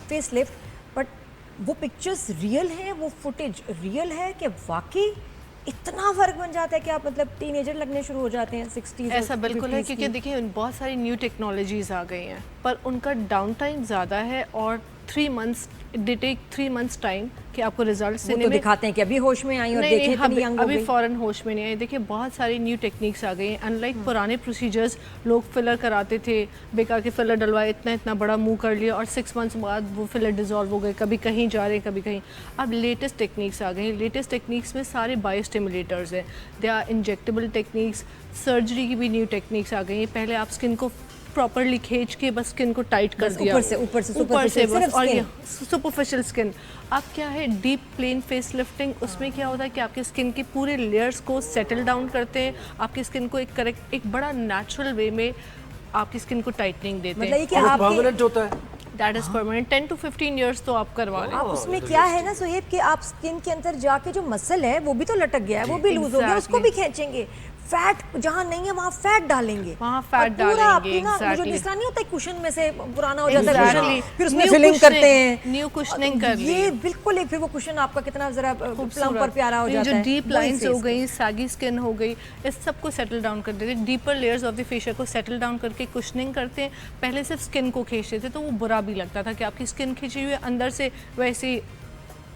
Face lift, but वो pictures real हैं, वो फुटेज रियल है कि वाकई इतना फर्क बन जाता है कि आप मतलब टीनेजर लगने शुरू हो जाते हैं 60s? ऐसा बिल्कुल है, क्योंकि देखिए बहुत सारी न्यू टेक्नोलॉजीज़ आ गई हैं, पर उनका डाउन टाइम ज़्यादा है और 3 months, they take 3 months time कि आपको रिजल्ट वो तो दिखाते हैं कि अभी होश में आई और देखें इतनी यंग हो गई। अभी फ़ौरन होश में नहीं आई। देखिए बहुत सारी न्यू टेक्निक्स आ गई हैं। अनलाइक पुराने प्रोसीजर्स, लोग फिलर कराते थे, बेकार के फिलर डलवाए, इतना इतना बड़ा मुंह कर लिया और 6 मंथ्स बाद वो फिलर डिजॉल्व हो गए, कभी कहीं जा रहे कभी कहीं। अब लेटेस्ट टेक्निक्स आ गई। लेटेस्ट टेक्निक्स में सारे बायोस्टिमुलेटर्स हैं, they are injectable techniques. Surgery की भी न्यू टेक्निक्स आ गई हैं। पहले आप स्किन को प्रॉपरली खींच के बस स्किन को टाइट कर दिया, ऊपर से बस, और ये सुपरफिशियल स्किन। अब क्या है, डीप प्लेन फेस लिफ्टिंग, उसमें क्या होता है कि आपके स्किन के पूरे लेयर्स को सेटल डाउन करते हैं, आपकी स्किन को एक करेक्ट, एक बड़ा नेचुरल वे में आपकी स्किन को टाइटनिंग देते हैं। मतलब ये परमानेंट होता है, that is permanent. 10 to 15 years तो आप करवा रहे हैं। आप उसमें क्या है ना सोहेब कि आप स्किन के अंदर जाके जो मसल है वो भी तो लटक गया है, वो भी लूज हो गया, उसको भी खींचेंगे। फैट जहाँ नहीं है वहाँ फैट डालेंगे, वहाँ फैट डालेंगे। जो जिस तरह नहीं होता है कुशन में से पुराना हो जाता है कुशन, फिर उसमें न्यू फिलिंग करते हैं, न्यू कुशनिंग कर ये बिल्कुल एक, फिर वो कुशन आपका कितना जरा प्लम्प और प्यारा हो जाता है। जो डीप लाइंस हो गई, सैगी स्किन हो गई, इस सब को सेटल डाउन कर देते हैं। Deeper layers of the facial को सेटल डाउन करके कुशनिंग करते हैं। पहले सिर्फ स्किन को खींचते थे तो वो बुरा भी लगता था कि आपकी स्किन खींची हुई है अंदर से, वैसे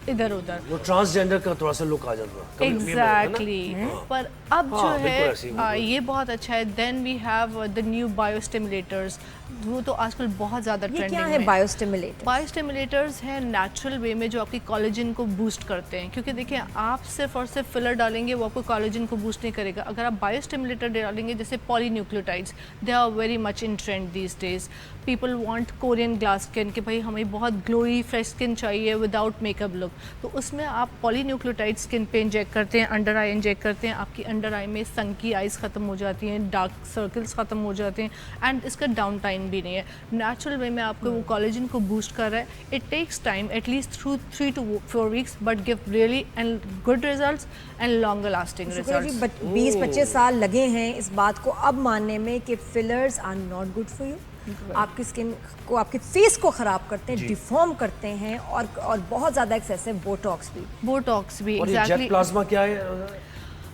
इधर उधर वो ट्रांसजेंडर का थोड़ा सा लुक आ जाता है। एग्जैक्टली। पर अब जो है ये बहुत अच्छा है। Then we have the new biostimulators, वो तो आजकल बहुत ज़्यादा ट्रेंडिंग क्या है। है बायोस्टिमुलेटर्स? बायोस्टिमुलेटर्स हैं नेचुरल वे में जो आपकी कोलेजन को बूस्ट करते हैं, क्योंकि देखिए आप सिर्फ और सिर्फ फिलर डालेंगे वो आपको कोलेजन को बूस्ट नहीं करेगा। अगर आप बायोस्टिमुलेटर डालेंगे जैसे polynucleotides, they are very much in trend these days. People want Korean glass skin, कि भाई हमें बहुत ग्लोई फ्रेश स्किन चाहिए विदाउट मेकअप लुक, तो उसमें आप पॉलीन्यूक्लियोटाइड स्किन पे इंजेक्ट करते हैं, अंडर आई इंजेक्ट करते हैं, आपकी अंडर आई में संकी आइज ख़त्म हो जाती हैं, डार्क सर्कल्स ख़त्म हो जाते हैं, एंड इसका डाउन टाइम भी नहीं है। नेचुरल वे में आपको वो कोलेजन को बूस्ट कर रहा है। It takes time, at least through 3 to 4 weeks, but give really and good results and longer lasting results. 20-25 साल लगे हैं इस बात को अब मानने में कि fillers are not good for you, आपकी स्किन को, आपके फेस को खराब करते हैं, डिफॉर्म करते हैं, और बहुत ज्यादा एक्सेसिव बोटॉक्स भी। और ये जेट प्लाज्मा क्या है?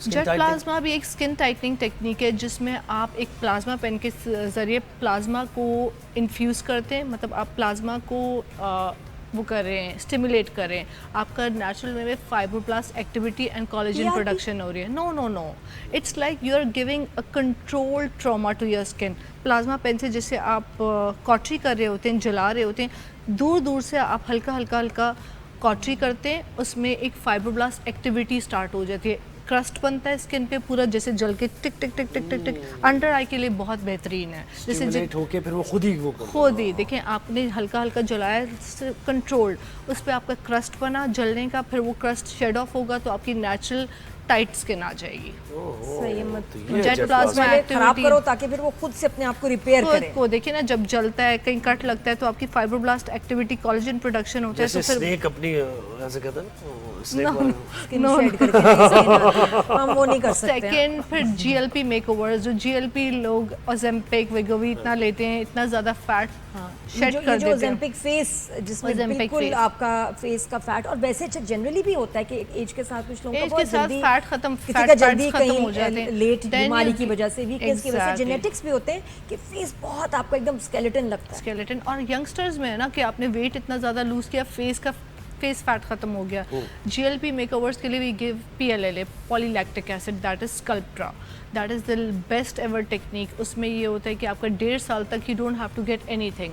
जेट प्लाज्मा भी एक स्किन टाइटनिंग टेक्निक है, जिसमें आप एक प्लाज्मा पेन के ज़रिए प्लाज्मा को इन्फ्यूज़ करते हैं, मतलब आप प्लाज्मा को वो कर रहे हैं, स्टिमुलेट कर रहे हैं, आपका नेचुरल वे में fibroblast activity and collagen production हो रही है। No, it's like you are giving a controlled trauma to your skin. Plasma pen से जैसे आप कॉटरी कर रहे होते हैं, जला रहे होते हैं, दूर दूर से आप हल्का हल्का कॉटरी करते हैं, उसमें एक फाइब्रोब्लास्ट एक्टिविटी स्टार्ट हो जाती है, क्रस्ट बनता है स्किन पे पूरा, जैसे जल के टिक टिक टिक टिक टिक टिक। अंडर आई के लिए बहुत बेहतरीन है। जैसे होके फिर वो खुद ही देखिए आपने हल्का हल्का जलाया, कंट्रोल्ड, उस पर आपका क्रस्ट बना जलने का, फिर वो क्रस्ट शेड ऑफ होगा तो आपकी नेचुरल टाइट स्किन आ जाएगी। सही मत जेट प्लाज्मा खराब करो ताकि फिर वो खुद से अपने आप को रिपेयर करे। को देखिए ना, जब जलता है, कहीं कट लगता है तो आपकी फाइब्रोब्लास्ट एक्टिविटी, कोलेजन प्रोडक्शन होता है, तो फिर स्नेक अपनी ऐसे कहते हैं हम वो नहीं कर सकते। सेकंड, फिर जीएलपी मेकओवर्स, जो जीएलपी लोग ओजेम्पिक, वेगोवी इतना लेते हैं, इतना ज़्यादा फैट शेड कर देते हैं। ओजेम्पिक फेस, जिसमें बिल्कुल आपका फेस का फैट, और वैसे जनरली भी होता है कि एज के साथ कुछ लोगों का बहुत जल्दी फैट खत्म हो जाते हैं, लेट बीमारी की वजह से, वीकनेस की वजह से, जेनेटिक्स भी होते हैं कि फेस बहुत आपका एकदम स्केलेटन लगता है। स्केलेटन, और यंगस्टर्स में है ना कि आपने वेट इतना ज़्यादा लूज किया, फेस फैट खत्म हो गया। जीएलपी मेकओवर्स के लिए we give PLLA, polylactic acid, that is Sculptra, that is the best ever technique. उसमें ये होता है कि आपका 1.5 साल तक you don't have to get anything,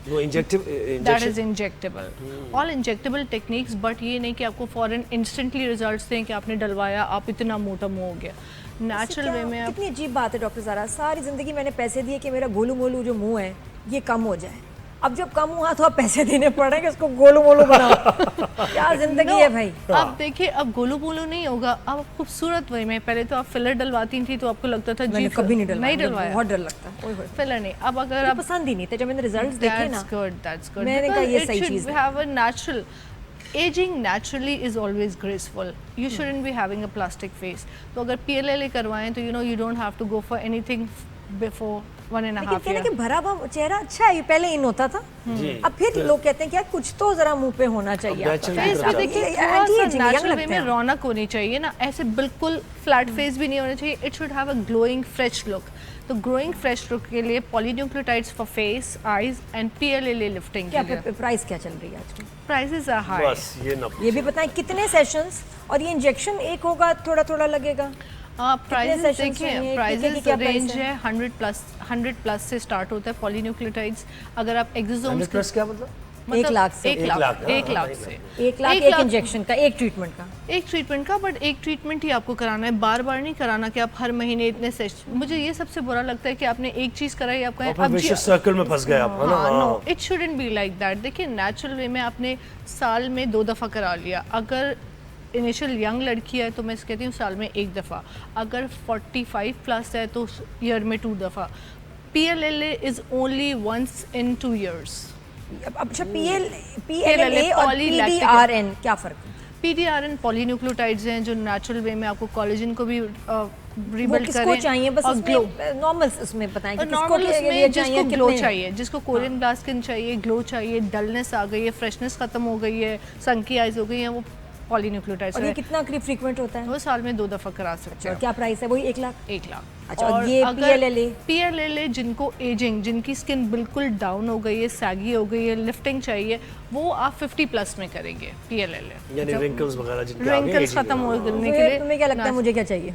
that is injectable, all injectable techniques. But ये नहीं कि आपको फॉरन इंस्टेंटली रिजल्ट्स दें कि आपने डलवाया आप इतना मोटा मुंह हो गया। नेचुरल वे में कितनी अजीब बात है डॉक्टर ज़ारा, सारी ज़िंदगी मैंने पैसे दिए कि मेरा गोलू मोलू जो मुंह है ये कम हो जाए, अब जब कम हुआ तो अब पैसे देने पड़ रहे हैं कि उसको गोलू मोलू बनाओ। क्या जिंदगी है भाई। अब देखिए, अब गोलू मोलू नहीं होगा, अब खूबसूरत वे में। पहले तो आप फिलर डलवाती थी तो आपको लगता था जी, कभी नहीं डलवाया, बहुत डर लगता है फिलर नहीं। अब अगर आप पसंद ही नहीं थे, जब मैंने रिजल्ट्स देखे ना, दैट्स गुड, मैंने कहा ये सही चीज है। Have a natural aging naturally is always graceful. You shouldn't be having a plastic face. तो अगर PLLA करवाएं तो you know you don't have to go for anything before लेकिन 1.5 कहना ईयर। कि भरा हुआ चेहरा अच्छा है, ये पहले इन होता था, अब फिर लोग कहते हैं कि यार कुछ तो जरा मुंह पे होना चाहिए आपका। natural फेस तरफ पे जाते देखिए हैं। थोड़ा सा Anti-aging, young नेचुरल वे लगते में हैं। रौनक होनी चाहिए ना, ऐसे बिल्कुल फ्लैट फेस भी नहीं होना चाहिए। It should have a glowing fresh look. तो ग्लोइंग फ्रेश लुक के लिए polynucleotides for face, eyes and PLLA lifting क्या के लिए प्राइस क्या चल रही है आजकल? Prices are high. बस ये ना ये भी बताएं कितने सेशंस, और ये इंजेक्शन एक होगा, थोड़ा थोड़ा लगेगा? प्राइसेस sessions देखिए, होंगे? प्राइसेस क्या price रेंज है? है 100 प्लस से स्टार्ट होता है पॉलीन्यूक्लियोटाइड्स। अगर आप एक्सोसोम्स 100+ क्या मतलब? 1 लाख से? 1 लाख हाँ, 1 लाख हाँ, से 1 लाख एक इंजेक्शन का, एक ट्रीटमेंट का? एक ट्रीटमेंट का, बट एक ट्रीटमेंट ही आपको कराना है, बार बार नहीं कराना कि आप हर महीने इतने सेशन। मुझे ये सबसे बुरा लगता है कि आपने एक चीज़ कराई, आप कहें और फिर सर्कल में फंस गए आप, है ना? No, it shouldn't be like that. देखिए नेचुरल वे में आपने साल में 2 दफ़ा करा लिया। अगर इनिशियल यंग लड़की है तो मैं कहती हूँ साल में 1 दफ़ा। अगर 45 प्लस है तो ईयर में 2 दफ़ा। PLLA is only once in 2 years। अच्छा, PLLA और polylactic PDRN क्या फर्क है? PDRN पॉलीन्यूक्लियोटाइड्स हैं जो नेचुरल वे में आपको कोलेजन को भी वो रिबिल्ड किसको करें चाहिए, बस और ग्लो। नॉर्मल उसमें बताएं कि और किसको नॉर्मल ये उसमें चाहिए, जिसको ग्लो कितने? चाहिए, जिसको कोरियन ग्लास स्किन चाहिए, ग्लो चाहिए, डलनेस आ गई है, फ्रेशनेस खत्म हो गई है, संकी आइज हो गई है, वो पॉलीन्यूक्लियोटाइड्स और ये है। कितना फ्रीक्वेंट होता है? वो साल में 2 दफ़ा करा सकते और हैं। क्या प्राइस है? वही 1 लाख? 1 लाख। अच्छा, और ये PLLA जिनको एजिंग, जिनकी स्किन बिल्कुल डाउन हो गई है, सैगी हो गई है, लिफ्टिंग चाहिए, वो आप 50 प्लस में करेंगे PLLA। यानी रिंकल्स वगैरह जिनके आगे रिंकल्स aging खत्म है। होने के लिए। तुम्हें क्या लगता है मुझे क्या चाहिए?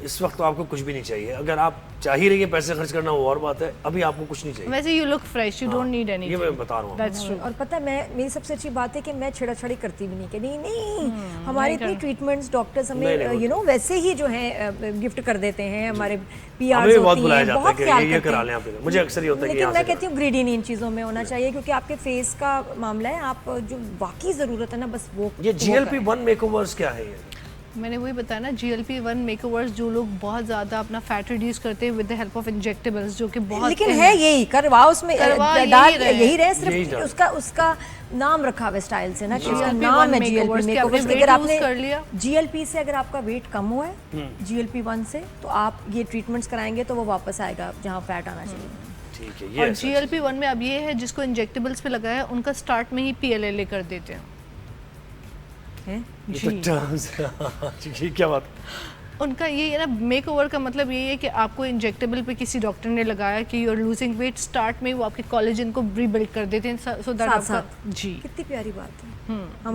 इस वक्त तो आपको कुछ भी नहीं चाहिए। अगर आप चाह ही रही है पैसे खर्च करना वो और बात है, अभी आपको कुछ नहीं चाहिए। वैसे you look fresh, you don't need ये एनीथिंग। मैं बता रहा हूँ। That's true. और पता है, मेरी सबसे अच्छी बात है कि मैं छेड़ा-छाड़ी करती भी नहीं, कि नहीं हमारे इतनी ट्रीटमेंट्स डॉक्टर्स हमें यू नो वैसे ही जो है गिफ्ट कर देते हैं, हमारे PRs हमें भी बहुत होती बुलाया हैं, जाता है बहुत कि ख्याल ये करते करा हैं। लें आप। मुझे अक्सर ये होता है कि लेकिन यहाँ मैं से कहती हूँ ग्रीडी नहीं इन चीज़ों में होना चाहिए, क्योंकि आपके फेस का मामला है, आप जो वाकई ज़रूरत है ना बस वो ये वो GLP-1 मेकओवर्स क्या है ये? मैंने वही बताया ना, GLP-1 मेकओवर्स, जो लोग बहुत ज़्यादा अपना फैट रिड्यूस करते हैं with the help of injectables, जो कि बहुत लेकिन है यही करवाओ उसमें करवा डाल यही रहे। यही रहे, यही सिर्फ डाल। उसका नाम रखा हुआ है स्टाइल से ना, कि उसका GLP-1 नाम है makeovers, GLP कि आपने मेकओवर्स। weight अगर lose आपने कर लिया। GLP से अगर आपका वेट कम हुआ है GLP-1 से, तो आप ये ट्रीटमेंट्स कराएंगे तो वो वापस आएगा जहाँ फैट आना चाहिए। ठीक है, ये और ऐसा है। GLP-1 में अब ये है, जिसको इंजेक्टेबल्स पे लगाया है उनका स्टार्ट में ही PLLA कर देते हैं। हैं? ये तो terms ये क्या बात? उनका ये है ना, मेक ओवर का मतलब ये है कि आपको इंजेक्टेबल पे किसी डॉक्टर ने लगाया कि you are losing weight, start में वो आपके कोलेजन को रीबिल्ड कर देते हैं, सो दैट साथ आपका साथ। जी। कितनी प्यारी बात है।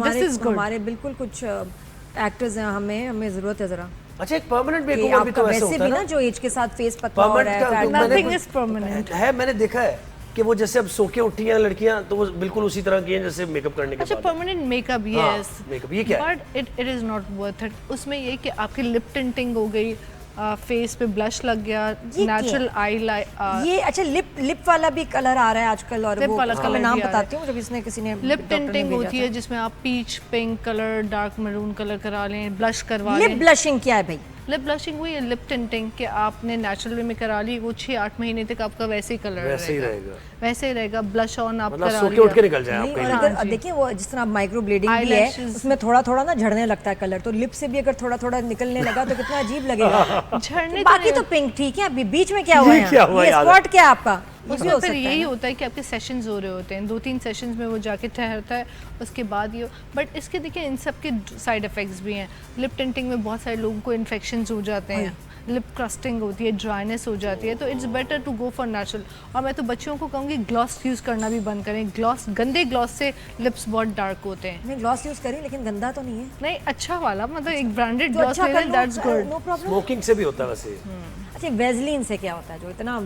This is good. हमारे बिल्कुल कुछ एक्टर्स हैं, हमें ज़रूरत है ज़रा अच्छा, एक परमानेंट कि मेकओवर भी आपका तो ऐसा वैसे होता भी है ना ना? जो एज के साथ फेस पतला हो रहा है, परमानेंट fat- का मैंने Nothing is permanent. है, मैंने देखा है कि वो जैसे अब सो के उठी हैं लड़कियां तो वो बिल्कुल उसी तरह की हैं जैसे मेकअप करने के अच्छा, बाद। परमानेंट मेकअप हाँ, यस, makeup, ये क्या है? But it is not worth it. उसमें ये कि आपकी लिप टिंटिंग हो गई, फेस पे ब्लश लग गया, ये नेचुरल क्या? आई ये अच्छा लिप वाला भी कलर आ रहा है आजकल, और Lip वो वाला उसका colour मैं नाम भी आ रहा है। बताती हूँ जब इसने किसी ने लिप डॉक्टर ने टिंटिंग भेजा होती था। है, जिसमें आप peach pink colour, dark maroon colour करा लें, ब्लश करवा लिप लें। ब्लशिंग क्या है भाई? लिप ब्लशिंग हुई है लिप टिंटिंग, कि आपने नेचुरल वे में करा ली, वो 6-8 महीने तक आपका वैसे ही कलर वैसे ही रहेगा। वैसे ही रहेगा। ब्लश ऑन आप मतलब करा सो के उठ के लिया। निकल जाए आप नहीं, कहीं और भी। अगर देखिए वो जिस तरह माइक्रो ब्लेडिंग भी है, Eyelashes। उसमें थोड़ा थोड़ा ना झड़ने लगता है कलर, तो लिप से भी अगर थोड़ा थोड़ा निकलने लगा तो कितना अजीब लगेगा। झड़ने बाकी तो तो पिंक ठीक है, अभी बीच में क्या हुआ ये है? क्या हुआ ये याद स्पॉट क्या है आपका? ये भी उसमें हो फिर सकता यही है ना? होता है कि आपके सेशंस हो रहे होते हैं, 2-3 सेशंस में वो जाके ठहरता है, उसके बाद ये। बट इसके देखिए इन सब के साइड इफ़ेक्ट्स भी हैं। लिप टिंटिंग में बहुत सारे लोगों को इन्फेक्शंस हो जाते हैं, लिप क्रस्टिंग होती है, ड्राइनेस हो जाती है, तो it's better to go for natural. और मैं तो बच्चियों को कहूँगी ग्लॉस यूज़ करना भी बंद करें। ग्लॉस, गंदे ग्लॉस से लिप्स बहुत डार्क होते हैं। मैं ग्लॉस यूज करी लेकिन गंदा तो नहीं है, नहीं, अच्छा वाला, मतलब एक ब्रांडेड तो ग्लॉस अच्छा लेना, that's good. No problem. Smoking से भी होता है वैसे। अच्छा, वेजलीन से क्या होता है जो इतना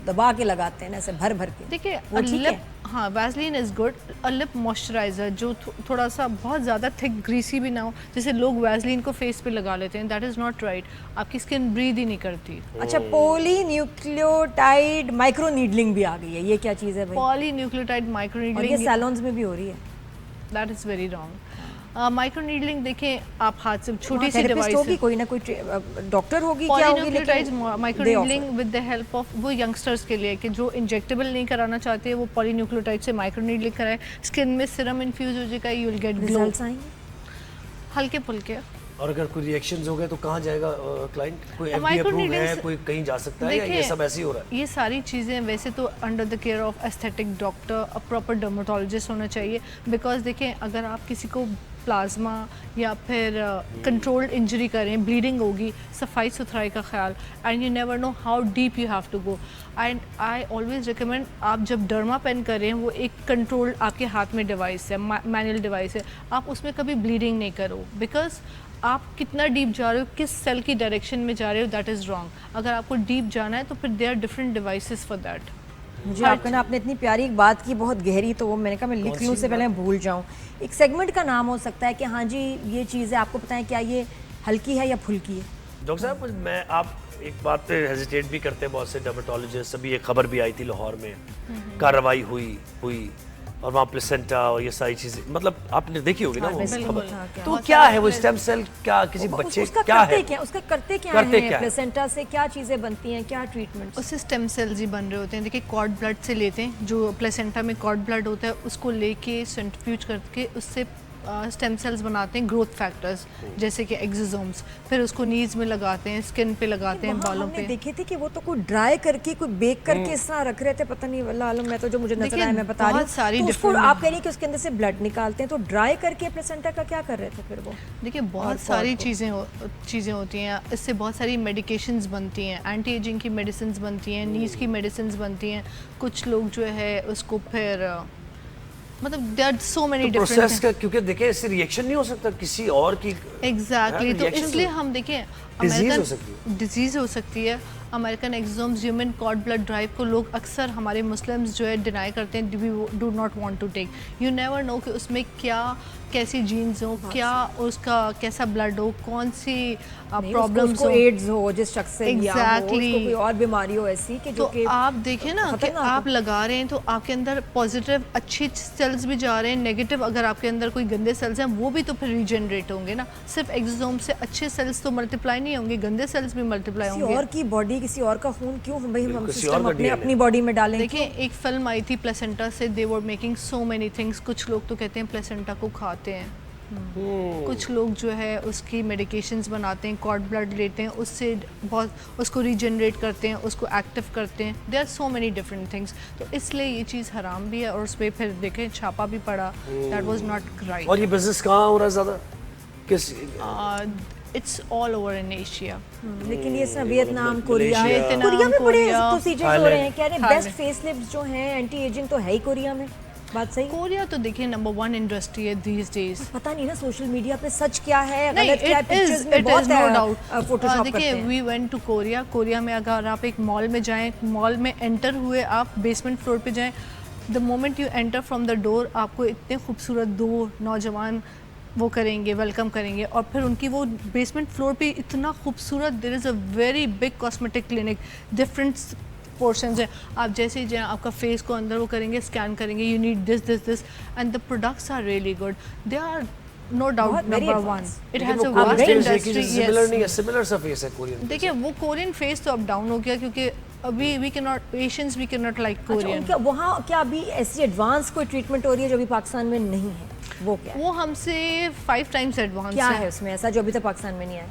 दबा के लगाते हैं ना, ऐसे भर भर के? देखिए वो ठीक लिप, है? हाँ, वैसलीन इज़ गुड। और लिप मॉइस्चराइज़र जो थोड़ा सा बहुत ज़्यादा थिक ग्रीसी भी ना हो, जैसे लोग वैसलीन को फेस पे लगा लेते हैं, दैट इज़ नॉट राइट। आपकी स्किन ब्रीद ही नहीं करती। अच्छा, पॉलीन्यूक्लियोटाइड माइक्रो नीडलिंग भी आ गई है, ये क्या चीज़ है भाई? पॉलीन्यूक्लियोटाइड माइक्रो और ये नीडलिंग, सैलून्स में भी हो रही है? That is very wrong. Micro needling देखें, आप हाथ से छोटी सी थेरेपिस्ट डिवाइस होगी, कोई ना कोई डॉक्टर होगी, क्या होगी, polynucleotide micro they offer। Needling with the help of, वो यंगस्टर्स के लिए कि जो इंजेक्टेबल नहीं कराना चाहते, वो पॉलीन्यूक्लियोटाइड से माइक्रो नीडलिंग कराए, स्किन में सिरम इन्फ्यूज हो जाएगा, you will get glow. Results आएंगे? हल्के फुल्के, और अगर कोई रिएक्शंस हो गए तो कहाँ जाएगा क्लाइंट? कोई एफडी Microneedling अप्रूव है, से- कोई कहीं जा सकता है या ये सब ऐसे ही हो रहा है? ये सारी चीज़ें वैसे तो under the care of aesthetic doctor, a proper dermatologist होना चाहिए। बिकॉज देखिए, अगर आप किसी को प्लाज्मा या फिर कंट्रोल्ड इंजरी करें, ब्लीडिंग होगी, सफाई सुथराई का ख्याल, and you never know how deep you have to go. And I always recommend, आप जब डर्मा पेन करें, वो एक कंट्रोल्ड आपके हाथ में डिवाइस है, मैनुअल डिवाइस है, आप उसमें कभी ब्लीडिंग नहीं करो। बिकॉज आप कितना डीप जा रहे हो, किस सेल की डायरेक्शन में जा रहे हो, दैट इज़ रॉन्ग। अगर आपको डीप जाना है तो फिर there are different devices for that. मुझे आपका ना, आपने इतनी प्यारी एक बात की, बहुत गहरी, तो वो मैंने कहा मैं लिख लूँ से पहले मैं भूल जाऊँ। एक सेगमेंट का नाम हो सकता है कि हाँ जी ये चीज़ है, आपको पता है क्या ये हल्की है या फुल्की है? डॉक्टर साहब, मैं आप एक बात पे हेजिटेट भी करते हैं बहुत से डर्मेटोलॉजिस्ट। अभी एक खबर भी आई थी लाहौर में, कार्रवाई हुई और वहाँ प्लेसेंटा और ये सारी चीजें, मतलब आपने देखी होगी ना वो खबर। तो क्या है वो स्टेम सेल, क्या किसी बच्चे क्या है, उसका करते क्या है? प्लेसेंटा से क्या चीज़ें बनती हैं, क्या ट्रीटमेंट? उससे स्टेम सेल्स ही बन रहे होते हैं। देखिए, कॉर्ड ब्लड से लेते हैं, जो प्लेसेंटा में कॉर्ड ब्लड होता है, उसको लेके सेंट्रीफ्यूज करके उससे स्टेम सेल्स बनाते हैं, ग्रोथ फैक्टर्स जैसे कि एक्सोसोम्स, फिर उसको नीज में लगाते हैं, स्किन पे लगाते हैं, बालों पे। देखे थे कि वो तो कोई ड्राई करके, कोई बेक करके इस तरह रख रहे थे, पता नहीं वल्लाह आलम, मैं तो जो मुझे नजर आया मैं बता रही हूँ। तो उसको आप कह रही हैं कि उसके अंदर से ब्लड निकालते हैं, तो ड्राई करके प्लेसेंटा का क्या कर रहे थे फिर वो? देखिए, बहुत सारी चीज़ें होती हैं, इससे बहुत सारी मेडिकेशंस बनती हैं, एंटी एजिंग की मेडिसिन बनती हैं, नीज की मेडिसिन बनती हैं। कुछ लोग जो है उसको फिर मतलब there are so many different process का, क्योंकि देखिए इससे रिएक्शन नहीं हो सकता किसी और की। एग्जैक्टली, तो reaction इसलिए तो हम देखिए, डिजीज हो सकती है। American exosomes, human cord blood drive को लोग अक्सर, हमारे मुस्लिम्स जो है डिनाई करते हैं, we do not want to take. You never know कि उसमें क्या, कैसी जीन्स हो, क्या उसका कैसा ब्लड हो, कौन सी प्रॉब्लम्स हो, एड्स हो जिस शख्स से लिया हो, Exactly. उसको कोई और बीमारी हो ऐसी कि जो तो कि आप देखें ना कि आप लगा रहे हैं तो आपके अंदर पॉजिटिव अच्छी सेल्स भी जा रहे हैं, नेगेटिव अगर आपके अंदर कोई गंदे सेल्स हैं वो भी तो फिर रीजनरेट होंगे ना। सिर्फ एक्सोसोम से अच्छे सेल्स तो मल्टीप्लाई नहीं होंगे, गंदे सेल्स भी मल्टीप्लाई होंगे। किसी और की बॉडी, किसी और का खून क्यों भाई हम किसी सिस्टम और का अपनी बॉडी में डालें? देखिए, एक फिल्म आई थी प्लेसेंटा से, they were making so many things. कुछ लोग तो कहते हैं प्लेसेंटा को खाते हैं, कुछ लोग जो है उसकी मेडिकेशंस बनाते हैं, कॉर्ड ब्लड लेते हैं, उससे बहुत उसको रीजनरेट करते हैं, उसको एक्टिव करते हैं। There are so many different things. तो इसलिए ये चीज़ हराम भी है और उस पर फिर देखें छापा भी पड़ा, दैट वाज नॉट राइट। और ये बिजनेस कहाँ हो रहा है ज़्यादा? किस it's all over in Asia. लेकिन ये सब वियतनाम, कोरिया मलेशिया, में बड़े प्रोसीजर्स हो रहे हैं, कह रहे हैं थाईलैंड। बेस्ट फेसलिफ्ट जो हैं, एंटी एजिंग तो है ही कोरिया में। बात सही? कोरिया तो देखिए नंबर 1 इंडस्ट्री है दीज डेज। पता नहीं ना सोशल मीडिया पे सच क्या है, नहीं, गलत क्या है, पिक्चर्स में बहुत नो है डाउट। फोटोशॉप करते देखिए, हैं। We went to Korea. Korea में अगर आप एक मॉल में जाएं, मॉल में एंटर हुए आप, बेसमेंट फ्लोर पे जाएं, the moment you enter from the door, आपको इतने खूबसूरत 2 नौजवान वो करेंगे, वेलकम करेंगे, और फिर उनकी वो बेसमेंट फ्लोर पे इतना खूबसूरत, there is a very big cosmetic clinic, different portions है। आप जैसे ही जाएं, आपका फेस को अंदर वो करेंगे, स्कैन करेंगे, you need this and the products are really good. They are no doubt number 1। It has a vast industry. Similar सा फेस है कोरियन। देखिए, वो कोरियन फेस तो अब डाउन हो गया, क्योंकि अभी we can not, Asians we can not like Korean. उनका वहाँ क्या अभी ऐसी एडवांस कोई ट्रीटमेंट हो रही है जो अभी पाकिस्तान में नहीं है? वो क्या है? वो हमसे 5 टाइम्स एडवांस क्या है उसमें ऐसा जो अभी तक पाकिस्तान में नहीं आया?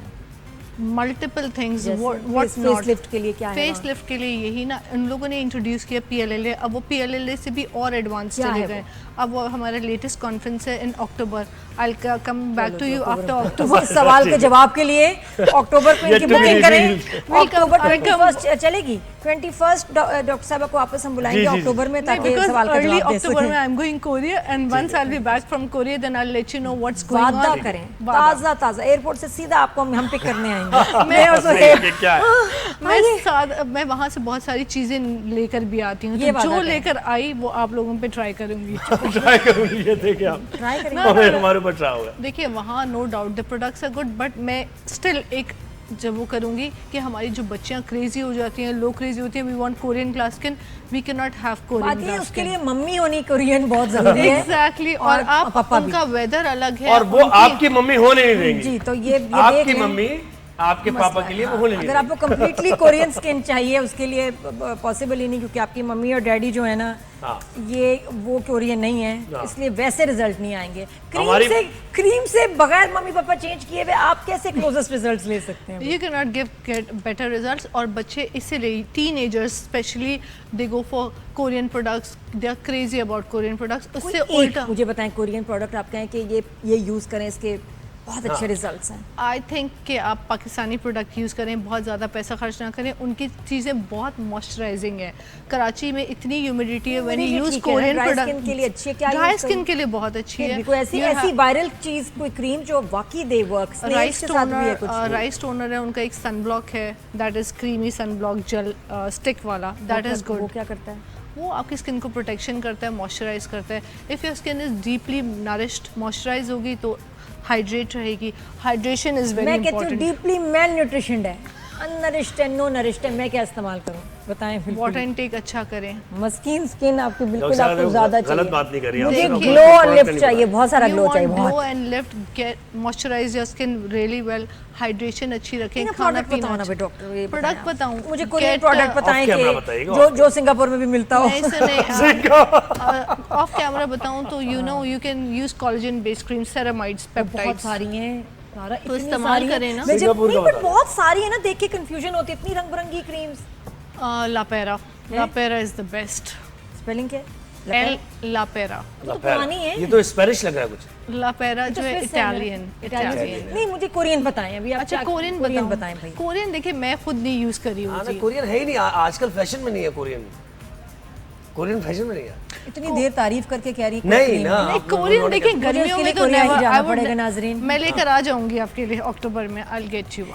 Multiple things. फेस लिफ्ट के लिए क्या है? फेस लिफ्ट के लिए यही ना, इन लोगों ने इंट्रोड्यूस किया PLLA। अब वो PLLA से भी और एडवांस चले गए। अब वो हमारा लेटेस्ट कॉन्फ्रेंस है in October. I come back to you after October. इस सवाल के जवाब के लिए अक्टूबर को इनकी बुकिंग करें। अक्टूबर 21 चलेगी। 21 डॉक्टर साहब को वापस हम बुलाएंगे अक्टूबर में, ताकि सवाल का जवाब दे सकें। अक्टूबर में I am going Korea and once I will be back from Korea then I will let you know what's going on. वादा करें, ताज़ा एयरपोर्ट से सीधा आपको हम पिक करने आएंगे। मैं और सुहेब क्या है? मैं वहाँ से बहुत सारी चीजें लेकर भी आती हूँ, तो जो लेकर आई वो आप लोगों पे ट्राई करूंगी। ट्राई करूंगी, ये देखिए आप ट्राई करेंगे। हमारे ऊपर ट्राई होगा। देखिए, वहाँ no doubt the products are good, but मैं स्टिल एक जब वो करूंगी कि हमारी जो बच्चियाँ क्रेजी हो जाती हैं, लो क्रेजी होती हैं, we want Korean glass skin, we can not have Korean glass उसके लिए मम्मी होनी कोरियन बहुत जरूरी है। एग्जैक्टली। और आप, उनका वेदर अलग है और वो आपकी मम्मी होने नहीं देंगी। जी, तो ये आपकी मम्मी आपके पापा के लिए वो ले अगर लीजिए। आपको कम्प्लीटली कोरियन स्किन चाहिए उसके लिए पॉसिबल ही नहीं, क्योंकि आपकी मम्मी और डैडी जो है ना हाँ। ये वो कोरियन नहीं है, हाँ। इसलिए वैसे रिजल्ट नहीं आएंगे। हमारी- क्रीम से बगैर मम्मी पापा चेंज किए हुए आप कैसे क्लोजेस्ट रिजल्ट्स ले सकते हैं? You cannot get better results. और बच्चे इसीलिए teenagers specially they go for Korean products, they are crazy about Korean products. उससे एक उल्टा मुझे बताएं कोरियन प्रोडक्ट आप कहें कि ये यूज़ करें, इसके बहुत अच्छे रिजल्ट्स हैं। आई थिंक कि आप पाकिस्तानी प्रोडक्ट यूज़ करें, बहुत ज़्यादा पैसा खर्च ना करें, उनकी चीज़ें बहुत मॉइस्चराइजिंग है। कराची में इतनी ह्यूमिडिटी है, when you use Korean dry product skin के लिए अच्छी है क्या? ड्राई स्किन के लिए बहुत अच्छी है। कोई ऐसी वायरल चीज, कोई क्रीम जो वाकई दे वर्क, राइस टोनर है उनका, एक सनब्लॉक है that is creamy sunblock gel stick वाला, दैट इज़ वो गुड। क्या करता है? वो आपकी स्किन को प्रोटेक्शन करता है, मॉइस्चराइज करता है। If your skin is deeply nourished, moisturise होगी तो हाइड्रेट रहेगी। हाइड्रेशन इज वेरी मैं कहती हूँ इंपॉर्टेंट। डीपली मैल न्यूट्रिशन्ड है, अननरिश्ड है, नो नरिश्ड है, मैं क्या इस्तेमाल करूँ बताएं? वाटर इनटेक अच्छा करें। मस्कीन स्किन आपकी बिल्कुल, डॉक्टर साहब, आपको ज्यादा गलत चाहिए। बात नहीं कर रही आप। मुझे सिर्फ ग्लो अपने और product लिफ्ट नहीं चाहिए, बता। बहुत सारा You ग्लो चाहिए, want बहुत। glow and lift, get moisturize your skin really well, hydration अच्छी रखें, इन्हें खाना प्रोडक्ट बताओ पीना ना अच्छा। भाई डॉक्टर, ये प्रोडक्ट बताऊं? मुझे कोरियन Get, प्रोडक्ट बताएं off camera कि बताइएगा, जो सिंगापुर में भी मिलता हो। मैं इसे ऑफ कैमरा बताऊं तो you can use collagen based cream, ceramides, बहुत पेप्टाइड्स। सारी हैं सारा, तो इतनी इस्तेमाल सारी हैं। करें ना। मैं जब सिंगापुर नहीं, का बट बता। बहुत सारी है ना, देख के कंफ्यूजन होती है, इतनी रंग बिरंगी creams. Lapera is the best. Spelling क्या है? L Lapera. तो पुरानी है। ये तो स्पेनिश लग रहा है कुछ। लापेरा जो है Swiss है ना? इटालियन। इटालियन नहीं, मुझे कोरियन बताएं अभी आप। अच्छा क्या- कोरियन बताएं भाई। कोरियन देखिए मैं खुद नहीं यूज करी हूँ हाँ ना, जी। कोरियन है ही नहीं आजकल, फैशन में नहीं है कोरियन। कोरियन फैशन में नहीं है। इतनी देर तारीफ करके कह रही नहीं क्रीम ना, है। नहीं, आप लोग कोरियन नोट देखिए करें। गर्मियों उसके में लिए तो कोरिया ही never- जाना I would- पड़ेगा नाज़रीन। मैं लेकर आ जाऊंगी आपके लिए अक्टूबर में। I will get you